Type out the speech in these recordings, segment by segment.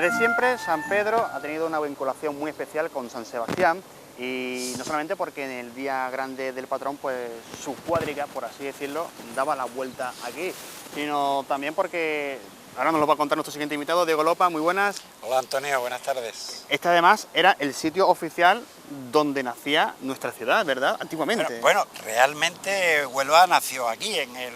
Desde siempre San Pedro ha tenido una vinculación muy especial con San Sebastián, y no solamente porque en el día grande del patrón pues su cuadriga, por así decirlo, daba la vuelta aquí, sino también porque ahora nos lo va a contar nuestro siguiente invitado, Diego Lopa. Muy buenas. Hola Antonio, buenas tardes. Este además era el sitio oficial donde nacía nuestra ciudad, ¿verdad? Antiguamente. Bueno, realmente Huelva nació aquí, en el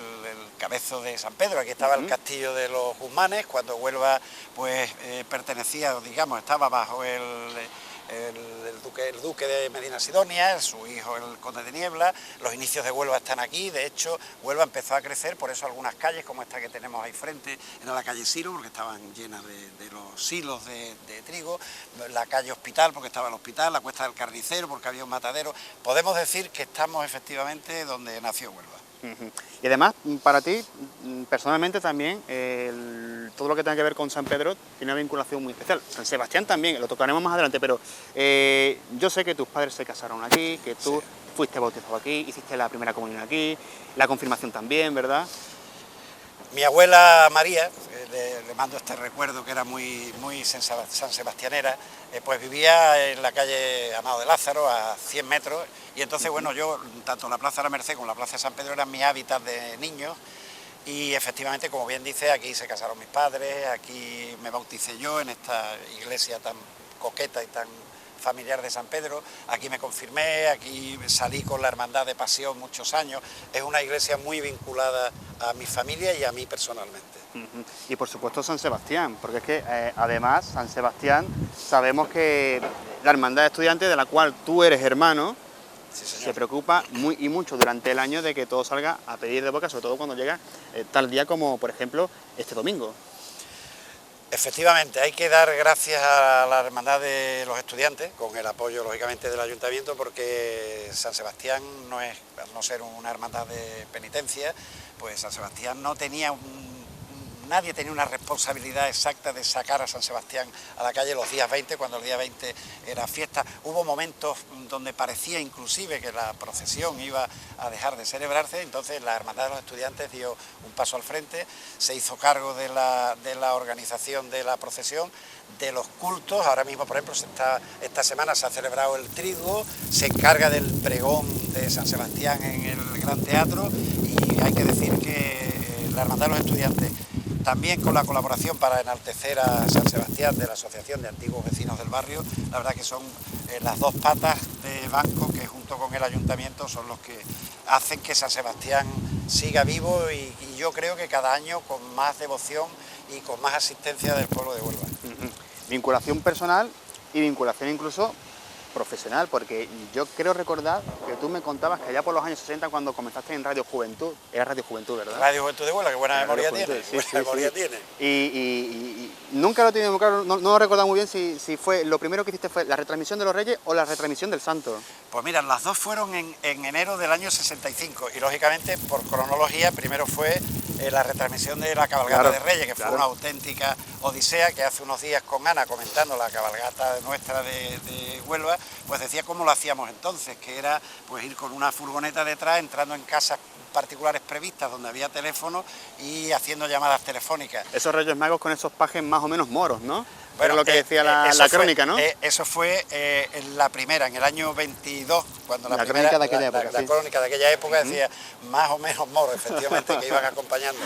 cabezo de San Pedro. Aquí estaba el castillo de los Guzmanes, cuando Huelva pues pertenecía, digamos, estaba bajo el duque de Medina Sidonia, su hijo el conde de Niebla. Los inicios de Huelva están aquí. De hecho, Huelva empezó a crecer, por eso algunas calles como esta que tenemos ahí frente era la calle Siro, porque estaban llenas de los silos de trigo, la calle Hospital, porque estaba el hospital, la Cuesta del Carnicero, porque había un matadero. Podemos decir que estamos efectivamente donde nació Huelva. Y además, para ti, personalmente también, todo lo que tenga que ver con San Pedro tiene una vinculación muy especial. San Sebastián también, lo tocaremos más adelante, pero yo sé que tus padres se casaron aquí, que tú fuiste bautizado aquí, hiciste la primera comunión aquí, la confirmación también, ¿verdad? Mi abuela María, le mando este recuerdo que era muy sansebastianera, pues vivía en la calle Amado de Lázaro, a 100 metros, y entonces, bueno, yo, tanto la Plaza de la Merced como la Plaza de San Pedro eran mi hábitat de niño, y efectivamente, como bien dice, aquí se casaron mis padres, aquí me bauticé yo en esta iglesia tan coqueta y tan familiar de San Pedro, aquí me confirmé, aquí salí con la Hermandad de Pasión muchos años. Es una iglesia muy vinculada a mi familia y a mí personalmente. Y por supuesto San Sebastián, porque es que además San Sebastián sabemos que la Hermandad de Estudiantes, de la cual tú eres hermano, sí, señor, se preocupa mucho durante el año de que todo salga a pedir de boca, sobre todo cuando llega tal día como, por ejemplo, este domingo. Efectivamente, hay que dar gracias a la Hermandad de los Estudiantes, con el apoyo, lógicamente, del Ayuntamiento, porque San Sebastián no es, al no ser una hermandad de penitencia, pues San Sebastián no tenía nadie tenía una responsabilidad exacta de sacar a San Sebastián a la calle los días 20, cuando el día 20 era fiesta. Hubo momentos donde parecía inclusive que la procesión iba a dejar de celebrarse, entonces la Hermandad de los Estudiantes dio un paso al frente, se hizo cargo de la organización de la procesión, de los cultos. Ahora mismo, por ejemplo, esta semana se ha celebrado el triduo, se encarga del pregón de San Sebastián en el Gran Teatro, y hay que decir que la Hermandad de los Estudiantes, también con la colaboración para enaltecer a San Sebastián de la Asociación de Antiguos Vecinos del Barrio, la verdad que son las dos patas de banco que junto con el Ayuntamiento son los que hacen que San Sebastián siga vivo, y yo creo que cada año con más devoción y con más asistencia del pueblo de Huelva. Vinculación personal y vinculación incluso profesional, porque yo creo recordar que tú me contabas que allá por los años 60, cuando comenzaste en Radio Juventud, era Radio Juventud, ¿verdad? Radio Juventud de Huelva, que buena memoria tiene. Sí, buena memoria tiene. Y nunca lo he tenido muy claro, no lo he recordado muy bien si fue, lo primero que hiciste fue la retransmisión de los Reyes o la retransmisión del Santo. Pues mira, las dos fueron en enero del año 65, y lógicamente, por cronología, primero fue la retransmisión de la cabalgata de Reyes, que fue una auténtica odisea, que hace unos días con Ana, comentando la cabalgata nuestra de Huelva, pues decía cómo lo hacíamos entonces, que era pues ir con una furgoneta detrás, entrando en casas particulares previstas donde había teléfono y haciendo llamadas telefónicas. Esos Reyes Magos con esos pajes más o menos moros, ¿no? Bueno, era lo que decía la crónica, ¿no? Eso fue en la primera, en el año 22, cuando la primera, crónica de aquella época, la crónica de aquella época decía más o menos moros, efectivamente, que iban acompañando.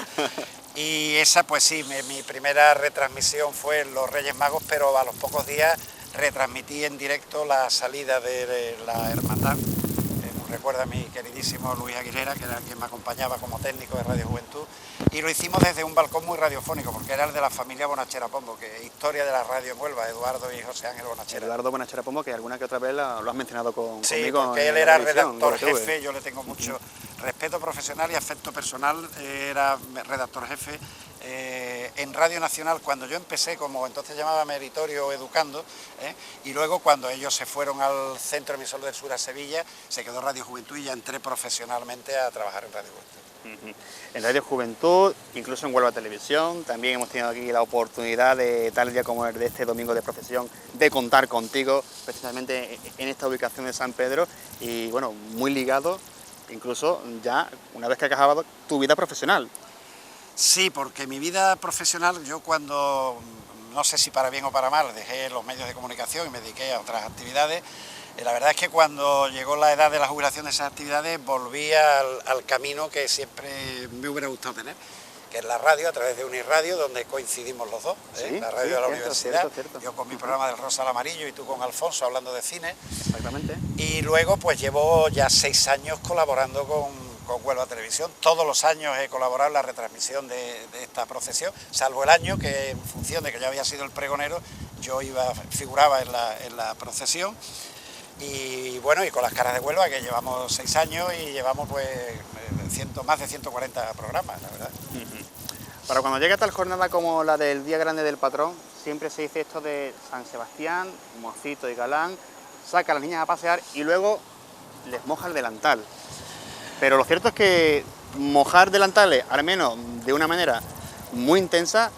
Y esa, pues sí, mi primera retransmisión fue en los Reyes Magos, pero a los pocos días retransmití en directo la salida de la hermandad. Recuerda a mi queridísimo Luis Aguilera, que era quien me acompañaba como técnico de Radio Juventud, y lo hicimos desde un balcón muy radiofónico, porque era el de la familia Bonachera Pombo, que historia de la radio en Huelva, Eduardo y José Ángel Bonachera. Eduardo Bonachera Pombo, que alguna que otra vez lo has mencionado conmigo. Sí, porque él era redactor jefe, yo le tengo mucho respeto profesional y afecto personal, era redactor jefe en Radio Nacional cuando yo empecé, como entonces llamaba Meritorio Educando, y luego cuando ellos se fueron al Centro Emisor del Sur a Sevilla, se quedó Radio Juventud y ya entré profesionalmente a trabajar en Radio Juventud. En Radio Juventud, incluso en Huelva Televisión, también hemos tenido aquí la oportunidad de tal día como el de este domingo de procesión, de contar contigo precisamente en esta ubicación de San Pedro, y bueno, muy ligado, incluso ya una vez que acabado tu vida profesional. Sí, porque mi vida profesional, yo cuando no sé si para bien o para mal, dejé los medios de comunicación y me dediqué a otras actividades. La verdad es que cuando llegó la edad de la jubilación de esas actividades volví al camino que siempre me hubiera gustado tener, que es la radio, a través de Unirradio, donde coincidimos los dos, Sí, la radio sí, de la cierto, universidad, cierto. yo con mi programa del Rosa al Amarillo y tú con Alfonso hablando de cine. Exactamente. Y luego pues llevo ya 6 años colaborando con Huelva Televisión. Todos los años he colaborado en la retransmisión de esta procesión, salvo el año que, en función de que yo había sido el pregonero, yo figuraba en la procesión. Y bueno, y con las caras de Huelva, que llevamos 6 años y llevamos pues más de 140 programas, la verdad. Para cuando llegue tal jornada como la del Día Grande del Patrón, siempre se dice esto de San Sebastián, mocito y galán, saca a las niñas a pasear y luego les moja el delantal. Pero lo cierto es que mojar delantales, al menos de una manera muy intensa,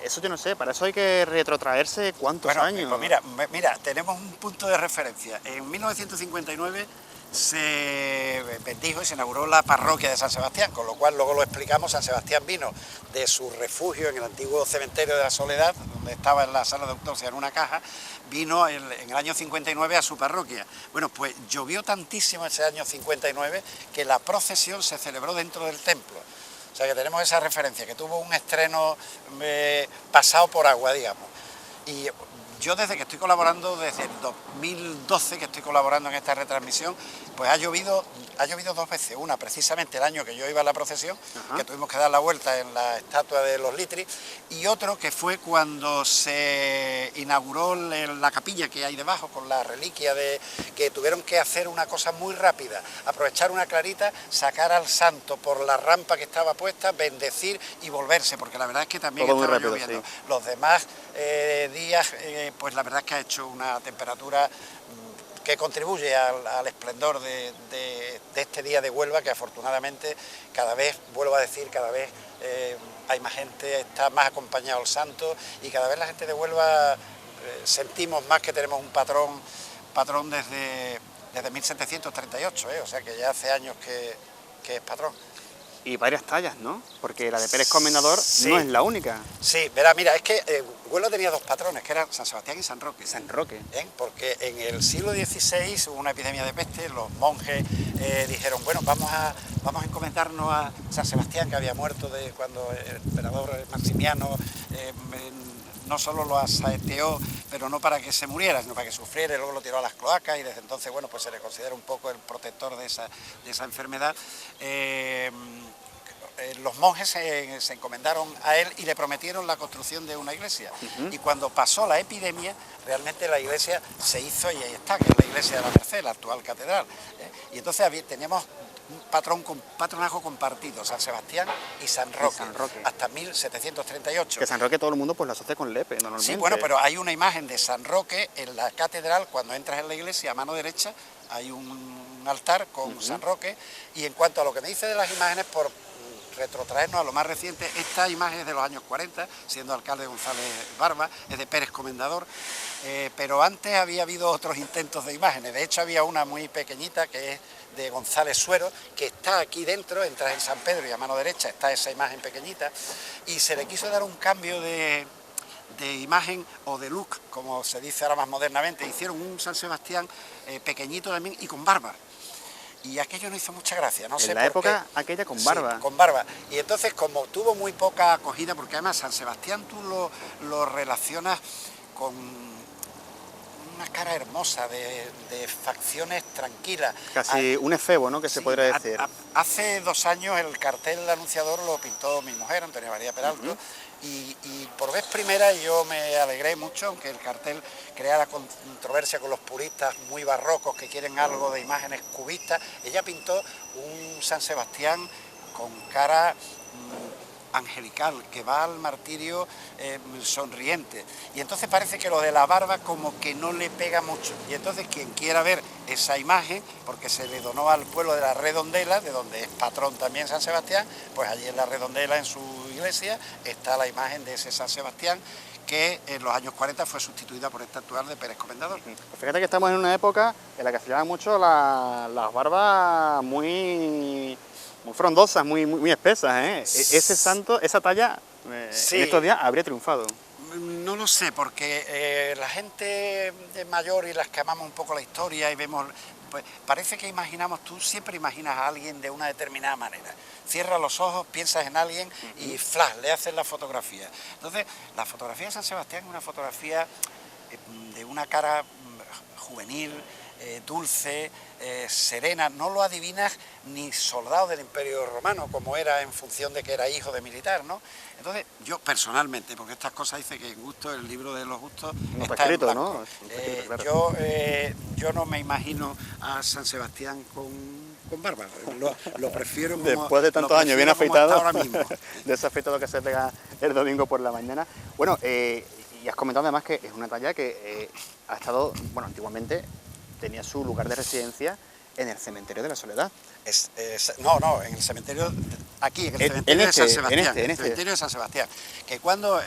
eso yo no sé, para eso hay que retrotraerse cuántos años. Pues mira, tenemos un punto de referencia. En 1959 se bendijo y se inauguró la parroquia de San Sebastián, con lo cual luego lo explicamos. San Sebastián vino de su refugio en el antiguo cementerio de la Soledad, donde estaba en la sala de autopsia en una caja, vino en el año 59 a su parroquia. Bueno, pues llovió tantísimo ese año 59 que la procesión se celebró dentro del templo. O sea que tenemos esa referencia, que tuvo un estreno pasado por agua, digamos. Y yo desde que estoy colaborando, desde el 2012 que estoy colaborando en esta retransmisión, pues ha llovido 2 veces. Una precisamente el año que yo iba a la procesión, que tuvimos que dar la vuelta en la estatua de los Litri, y otro que fue cuando se inauguró la capilla que hay debajo con la reliquia que tuvieron que hacer una cosa muy rápida, aprovechar una clarita, sacar al santo por la rampa que estaba puesta, bendecir y volverse, porque la verdad es que también todo estaba muy rápido, lloviendo. sí. Los demás días, pues la verdad es que ha hecho una temperatura que contribuye al esplendor de este día de Huelva, que afortunadamente cada vez, vuelvo a decir, cada vez hay más gente, está más acompañado el santo, y cada vez la gente de Huelva sentimos más que tenemos un patrón desde 1738, o sea que ya hace años que es patrón. Y varias tallas, ¿no? Porque la de Pérez Comendador no es la única. Sí, verá, mira, es que Huelva tenía 2 patrones, que eran San Sebastián y San Roque. San Roque. Porque en el siglo XVI hubo una epidemia de peste, los monjes dijeron, bueno, vamos a encomendarnos a San Sebastián, que había muerto cuando el emperador Maximiano no solo lo asaeteó, pero no para que se muriera, sino para que sufriera, y luego lo tiró a las cloacas, y desde entonces, bueno, pues se le considera un poco el protector de esa enfermedad. Los monjes se encomendaron a él y le prometieron la construcción de una iglesia. Y cuando pasó la epidemia, realmente la iglesia se hizo, y ahí está, que es la iglesia de la Merced, la actual catedral. Y entonces teníamos un patronajo compartido, San Sebastián y San Roque, hasta 1738. Que San Roque todo el mundo pues lo asocia con Lepe, normalmente. Sí, bueno, pero hay una imagen de San Roque en la catedral. Cuando entras en la iglesia, a mano derecha, hay un altar con San Roque. Y en cuanto a lo que me dice de las imágenes, por retrotraernos a lo más reciente, esta imagen es de los años 40, siendo alcalde González Barba, es de Pérez Comendador, pero antes había habido otros intentos de imágenes. De hecho, había una muy pequeñita que es de González Suero, que está aquí dentro, entras en San Pedro y a mano derecha está esa imagen pequeñita, y se le quiso dar un cambio de imagen o de look, como se dice ahora más modernamente. Hicieron un San Sebastián pequeñito también y con barba. Y aquello no hizo mucha gracia, no sé por qué. En la época aquella con barba. Sí, con barba. Y entonces, como tuvo muy poca acogida, porque además San Sebastián tú lo relacionas con una cara hermosa, de facciones tranquilas. Casi un efebo, ¿no?, que se podría decir. Hace 2 años el cartel anunciador lo pintó mi mujer, Antonia María Peralto, y por vez primera yo me alegré mucho, aunque el cartel creara controversia con los puristas muy barrocos que quieren algo de imágenes cubistas. Ella pintó un San Sebastián con cara angelical, que va al martirio sonriente, y entonces parece que lo de la barba como que no le pega mucho, y entonces quien quiera ver esa imagen, porque se le donó al pueblo de la Redondela, de donde es patrón también San Sebastián, pues allí en la Redondela, en su iglesia, está la imagen de ese San Sebastián, que en los años 40 fue sustituida por esta actual de Pérez Comendador. Pues fíjate que estamos en una época en la que se llevan mucho las barbas muy frondosas, muy espesas, ¿eh? Ese santo, esa talla, Sí. en estos días habría triunfado. No lo sé, porque la gente mayor y las que amamos un poco la historia y vemos, pues parece que imaginamos, tú siempre imaginas a alguien de una determinada manera. Cierras los ojos, piensas en alguien y flash, le haces la fotografía. Entonces, la fotografía de San Sebastián es una fotografía de una cara juvenil, dulce, serena, no lo adivinas ni soldado del Imperio Romano, como era en función de que era hijo de militar, ¿no? Entonces, yo personalmente, porque estas cosas dice que en gusto, el libro de los gustos No está está escrito, en blanco. ¿no? Está escrito, claro. Yo no me imagino a San Sebastián con barba, lo prefiero como... Después de tantos años bien afeitado, ahora mismo. desafeitado que se pega el domingo por la mañana. Bueno, y has comentado además que es una talla que ha estado, bueno, antiguamente tenía su lugar de residencia en el cementerio de la Soledad. No, en el cementerio, aquí, en el cementerio de San Sebastián, el cementerio de San Sebastián, que cuando,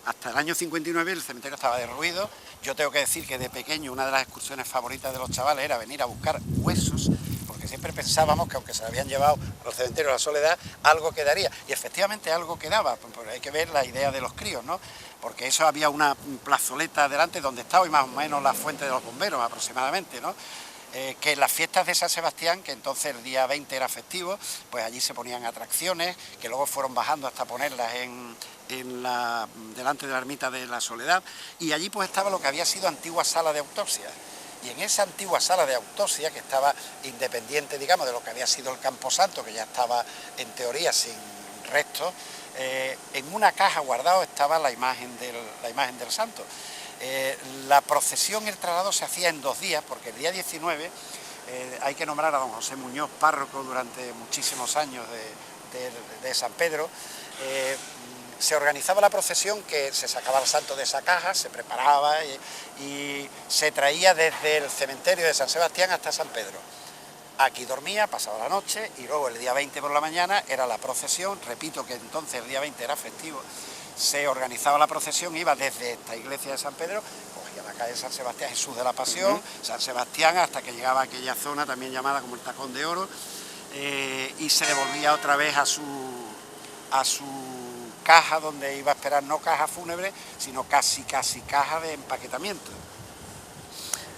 hasta el año 59 el cementerio estaba derruido. Yo tengo que decir que de pequeño una de las excursiones favoritas de los chavales era venir a buscar huesos, porque siempre pensábamos que aunque se habían llevado a los cementerios de la Soledad, algo quedaría, y efectivamente algo quedaba, porque hay que ver la idea de los críos, ¿no? Porque eso había una plazoleta delante donde estaba y más o menos la fuente de los bomberos aproximadamente, ¿no? Que en las fiestas de San Sebastián, que entonces el día 20 era festivo, pues allí se ponían atracciones, que luego fueron bajando hasta ponerlas delante de la ermita de la Soledad, y allí pues estaba lo que había sido antigua sala de autopsia. Y en esa antigua sala de autopsia, que estaba independiente, digamos, de lo que había sido el Camposanto, que ya estaba en teoría sin restos, en una caja guardado estaba la imagen del santo. La procesión y el traslado se hacía en 2 días, porque el día 19 hay que nombrar a don José Muñoz, párroco durante muchísimos años de San Pedro. Se organizaba la procesión, que se sacaba el santo de esa caja, se preparaba y se traía desde el cementerio de San Sebastián hasta San Pedro. Aquí dormía, pasaba la noche y luego el día 20 por la mañana era la procesión. Repito que entonces el día 20 era festivo. Se organizaba la procesión, iba desde esta iglesia de San Pedro, cogía la calle San Sebastián, Jesús de la Pasión, San Sebastián, hasta que llegaba a aquella zona también llamada como el Tacón de Oro, y se devolvía otra vez a su caja, donde iba a esperar, no caja fúnebre, sino casi caja de empaquetamiento.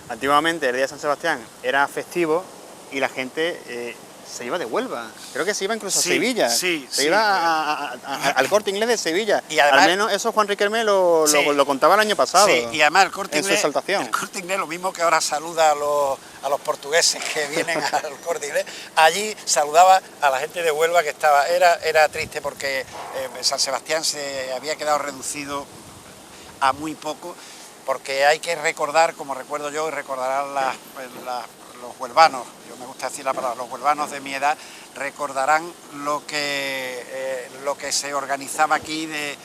Antiguamente el día de San Sebastián era festivo y la gente se iba de Huelva, creo que se iba incluso a Sevilla, se iba al Corte Inglés de Sevilla, y además, al menos eso Juan Riquelme lo contaba el año pasado, y además el Corte Inglés, en su exaltación. El Corte Inglés, lo mismo que ahora saluda a los portugueses que vienen al Corte Inglés, allí saludaba a la gente de Huelva que estaba, era triste porque San Sebastián se había quedado reducido a muy poco, porque hay que recordar, como recuerdo yo, y recordarán los huelvanos, yo me gusta decir la palabra, los huelvanos de mi edad, recordarán lo que se organizaba aquí de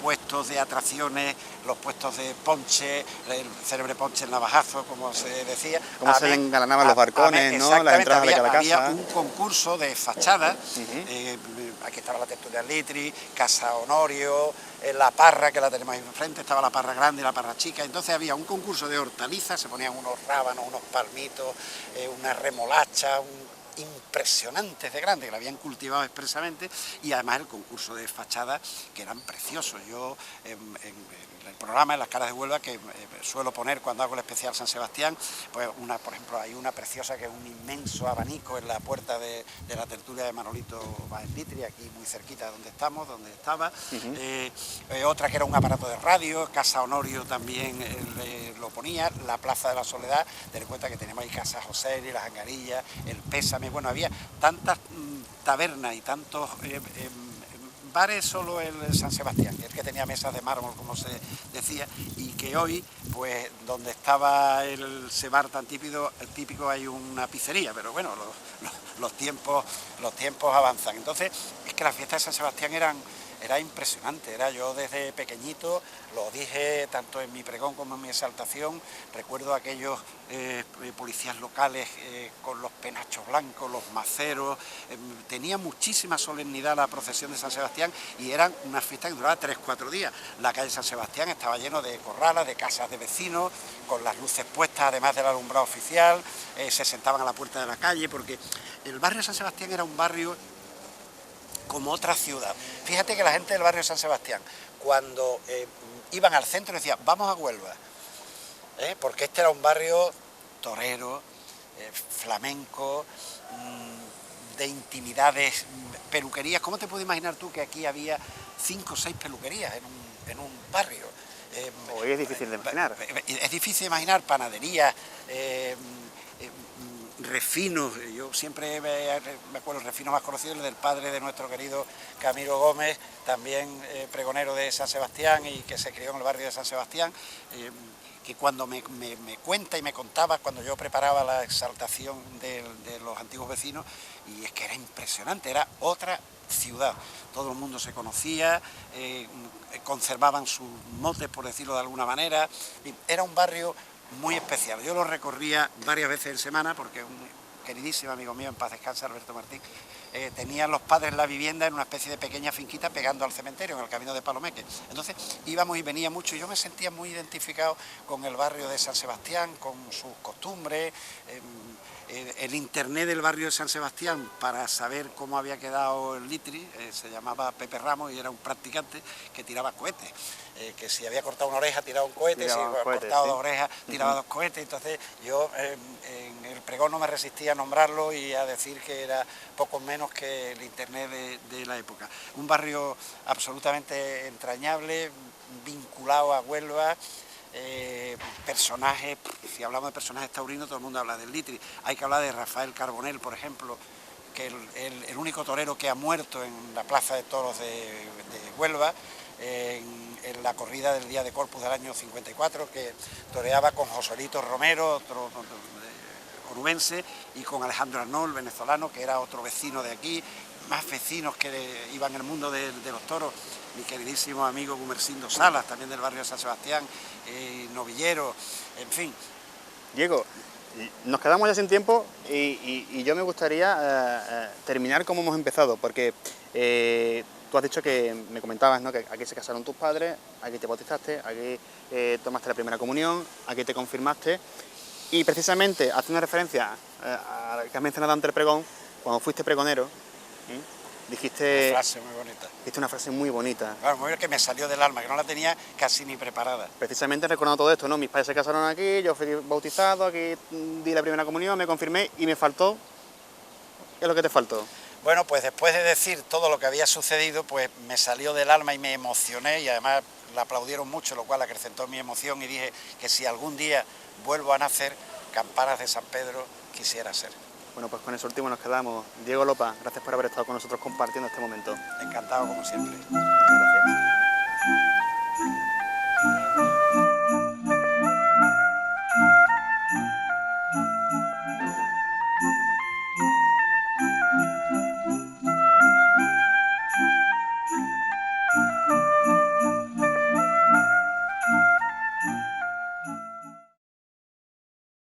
puestos de atracciones, los puestos de ponche, el célebre ponche en Navajazo, como se decía. Cómo se le engalanaban los barcones, ¿no? Las entradas de cada casa. Había un concurso de fachadas, aquí estaba la tertulia Litri, Casa Honorio, la parra, que la tenemos ahí enfrente, estaba la parra grande y la parra chica. Entonces había un concurso de hortalizas, se ponían unos rábanos, unos palmitos, unas remolachas, impresionantes de grandes, que la habían cultivado expresamente, y además el concurso de fachadas, que eran preciosos. Yo en el programa, en las caras de Huelva, que suelo poner cuando hago el especial San Sebastián, pues por ejemplo, hay una preciosa que es un inmenso abanico en la puerta de la tertulia de Manolito Báez Litri, aquí muy cerquita de donde estaba, otra que era un aparato de radio, Casa Honorio también lo ponía, la Plaza de la Soledad, ten en cuenta que tenemos ahí Casa José y las Angarillas, el Pésame, bueno, había tantas tabernas y tantos bares, solo el San Sebastián, el que tenía mesas de mármol, como se decía, y que hoy, pues donde estaba ese bar tan típico hay una pizzería, pero bueno, los tiempos avanzan. Entonces, es que las fiestas de San Sebastián era impresionante, yo desde pequeñito, lo dije tanto en mi pregón como en mi exaltación, recuerdo aquellos policías locales con los penachos blancos, los maceros, tenía muchísima solemnidad la procesión de San Sebastián y eran unas fiestas que duraban 3-4 días. La calle San Sebastián estaba lleno de corralas, de casas de vecinos, con las luces puestas además del alumbrado oficial, se sentaban a la puerta de la calle, porque el barrio de San Sebastián era un barrio como otra ciudad. Fíjate que la gente del barrio de San Sebastián, cuando iban al centro decían, vamos a Huelva, porque este era un barrio torero, flamenco, de intimidades, peluquerías. ¿Cómo te puedes imaginar tú que aquí había 5 o 6 peluquerías en un barrio? Hoy es difícil de imaginar. Es difícil de imaginar, panaderías, refinos. Yo siempre me acuerdo, el refino más conocido, el del padre de nuestro querido Camilo Gómez, también pregonero de San Sebastián y que se crió en el barrio de San Sebastián, que cuando me cuenta y me contaba cuando yo preparaba la exaltación de los antiguos vecinos, y es que era impresionante, era otra ciudad, todo el mundo se conocía, conservaban sus motes, por decirlo de alguna manera, era un barrio muy especial. Yo lo recorría varias veces en semana porque un queridísimo amigo mío, en paz descanse, Alberto Martín, tenían los padres la vivienda en una especie de pequeña finquita pegando al cementerio, en el camino de Palomeque. Entonces íbamos y venía mucho y yo me sentía muy identificado con el barrio de San Sebastián, con sus costumbres, el internet del barrio de San Sebastián para saber cómo había quedado el litri, se llamaba Pepe Ramos y era un practicante que tiraba cohetes, que si había cortado una oreja tiraba un cohete, si había cortado 2 orejas tiraba 2 cohetes. Entonces yo en el pregón no me resistía a nombrarlo y a decir que era poco menos que el internet de la época. Un barrio absolutamente entrañable, vinculado a Huelva. Personajes, si hablamos de personajes taurinos, todo el mundo habla del litri. Hay que hablar de Rafael Carbonell, por ejemplo, que el único torero que ha muerto en la plaza de toros de Huelva, en la corrida del Día de Corpus del año 54, que toreaba con Joselito Romero, otro onubense, y con Alejandro Arnold, venezolano, que era otro vecino de aquí, más vecinos que iban en el mundo de los toros, mi queridísimo amigo Gumersindo Salas, también del barrio de San Sebastián, novillero, en fin. Diego, nos quedamos ya sin tiempo y yo me gustaría terminar como hemos empezado, porque tú has dicho que me comentabas, ¿no?, que aquí se casaron tus padres, aquí te bautizaste, aquí tomaste la primera comunión, aquí te confirmaste, y precisamente haciendo referencia a lo que has mencionado antes el pregón, cuando fuiste pregonero, dijiste... Una frase muy bonita. Dijiste una frase muy bonita. Claro, muy bien, que me salió del alma, que no la tenía casi ni preparada. Precisamente recordando todo esto, ¿no? Mis padres se casaron aquí, yo fui bautizado, aquí di la primera comunión, me confirmé y me faltó... ¿Qué es lo que te faltó? Bueno, pues después de decir todo lo que había sucedido, pues me salió del alma y me emocioné, y además la aplaudieron mucho, lo cual acrecentó mi emoción, y dije que si algún día vuelvo a nacer, Campanas de San Pedro quisiera ser. Bueno, pues con eso último nos quedamos. Diego Lopa, gracias por haber estado con nosotros compartiendo este momento. Encantado, como siempre.